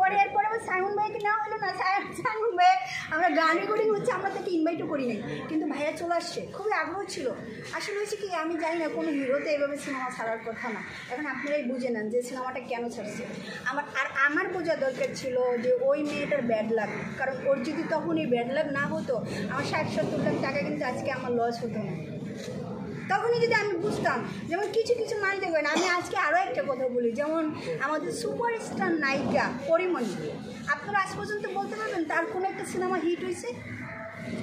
পরে এরপরে আবার সাইমন ভাইকে নেওয়া হলো না। সাইমন ভাই আমরা গান রেকর্ডিং হচ্ছে, আমরা তাকে ইনভাইটও করি নাই, কিন্তু ভাইয়া চলে আসছে, খুবই আগ্রহ ছিল। আসলে হয়েছে কি, আমি জানি না কোনো হিরোতে এভাবে সিনেমা ছাড়ার কথা না। এখন আপনারাই বুঝে নেন যে সিনেমাটা কেন ছাড়ছে। আমার বোঝা দরকার ছিল যে ওই মেয়েটার ব্যাড লাক, কারণ ওর যদি তখন এই ব্যাড লাক না হতো, আমার 60-70 লাখ টাকা কিন্তু আজকে আমার লস হতো না। তখনই যদি আমি বুঝতাম, যেমন কিছু কিছু মানুষ দেখবেন। আমি আজকে আরও একটা কথা বলি, যেমন আমাদের সুপারস্টার নায়িকা পরিমণি, আপনারা আজ পর্যন্ত বলতে পারবেন তার কোনো একটা সিনেমা হিট হয়েছে?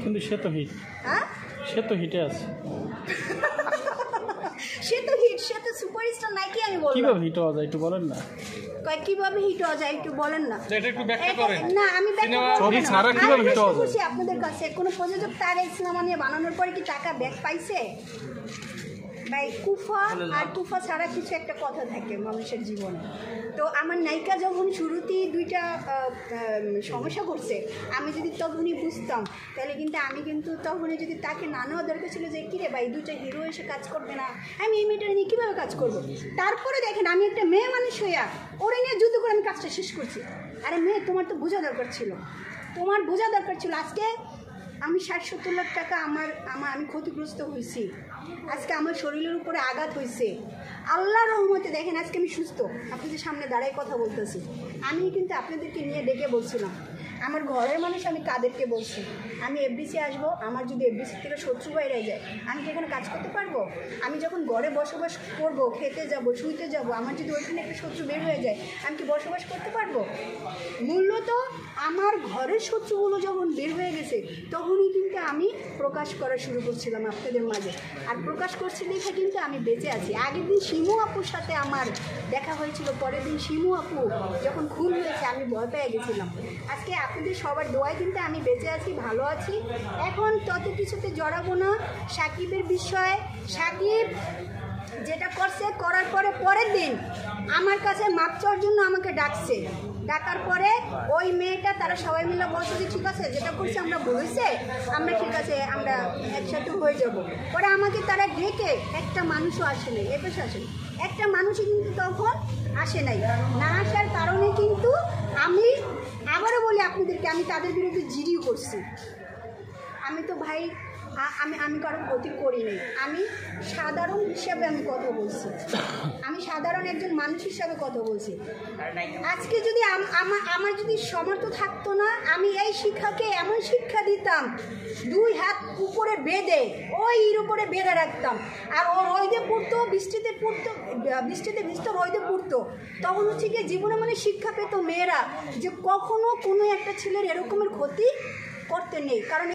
কিন্তু সে তো হিট, হ্যাঁ সে তো হিটে আছে। সে তো হিট, সে তো সুপারস্টার নায়িকা। আমি বলবো কিভাবে হিট হওয়া যায় একটু বলেন না। কিভাবে হিট হওয়া যায় একটু বলেন না। এটা একটু ব্যাখ্যা করেন। না আমি ছবি ছাড়া কিভাবে হিট হওয়া যায় আপনাদের কাছে কোনো প্রযোজক তার এই সিনেমা নিয়ে বানানোর পরে কি টাকা ব্যাক পাইছে? ভাই কুফা আর কুফা ছাড়া কিছু একটা কথা থাকে মানুষের জীবনে। তো আমার নায়িকা যখন শুরুতেই দুইটা সমস্যা করছে, আমি যদি তখনই বুঝতাম, তাহলে কিন্তু আমি কিন্তু তখনই যদি তাকে না নেওয়া দরকার ছিল যে কিরে ভাই দুইটা হিরো এসে কাজ করবে না, আমি এই মেয়েটা নিয়ে কীভাবে কাজ করবো। তারপরে দেখেন আমি একটা মেয়ে মানুষ হইয়া ওরে নিয়ে যুদ্ধ করে আমি কাজটা শেষ করছি। আরে মেয়ে, তোমার তো বোঝা দরকার ছিল, তোমার বোঝা দরকার ছিল। আজকে আমি 60-70 লাখ টাকা আমি ক্ষতিগ্রস্ত হয়েছি। আজকে আমার শরীরের উপরে আঘাত হয়েছে। আল্লাহর রহমতে দেখেন আজকে আমি সুস্থ, আপনাদের সামনে দাঁড়ায় কথা বলতেছি। আমি কিন্তু আপনাদেরকে নিয়ে ডেকে বলছিলাম, আমার ঘরের মানুষ আমি কাদেরকে বলছি আমি এফডিসি আসবো, আমার যদি এফডিসি থেকে শত্রু বাইরে যায়, আমি কি এখানে কাজ করতে পারবো? আমি যখন ঘরে বসবাস করব, খেতে যাব, শুইতে যাব, আমার যদি ওইখানে একটা শত্রু বের হয়ে যায়, আমি কি বসবাস করতে পারবো? মূলত আমার ঘরের শত্রুগুলো যখন বের হয়ে গেছে, তখনই কিন্তু আমি প্রকাশ করা শুরু করছিলাম আপনাদের মাঝে। আর প্রকাশ করছি দেখে কিন্তু আমি বেঁচে আছি। আগের দিন শিমু আপুর সাথে আমার দেখা হয়েছিল, পরের দিন শিমু আপু যখন খুন হয়েছে আমি ভয় পেয়ে গেছিলাম। আজকে আপনাদের সবার দোয়ায় কিন্তু আমি বেঁচে আছি, ভালো আছি। এখন তত কিছুতে জড়াবো না। সাকিবের বিষয়ে, সাকিব যেটা করছে, করার পরে পরের দিন আমার কাছে মাপ চাওয়ার জন্য আমাকে ডাকছে। ডাকার পরে ওই মেয়েটা তারা সবাই মিলে বলছে যে ঠিক আছে, যেটা করছে আমরা বলেছে, আমরা ঠিক আছে, আমরা একসাথে হয়ে যাব। পরে আমাকে তারা ডেকে একটা মানুষও আসে নাই, এপাশে আসে একটা মানুষই কিন্তু তখন আসে নাই। না আসার কারণে কিন্তু আমি আবারও বলি আপনাদেরকে, আমি তাদের বিরুদ্ধে জিডিও করছি। আমি তো ভাই আমি কারো ক্ষতি করি নাই, আমি সাধারণ হিসাবে আমি কথা বলছি, আমি সাধারণ একজন মানুষ হিসাবে কথা বলছি। আজকে যদি আমার যদি সামর্থ্য থাকতো না, আমি এই শিক্ষাকে এমন শিক্ষা দিতাম, 2 হাত উপরে বেঁধে ওই উপরে বেঁধে রাখতাম, আর ও রোদে পড়তো, বৃষ্টিতে ভিজতো, রোদে পড়তো। তখন হচ্ছে কি জীবনে মানে শিক্ষা পেত মেয়েরা যে কখনো কোনো একটা ছেলের এরকমের ক্ষতি করতে নেই। কারণ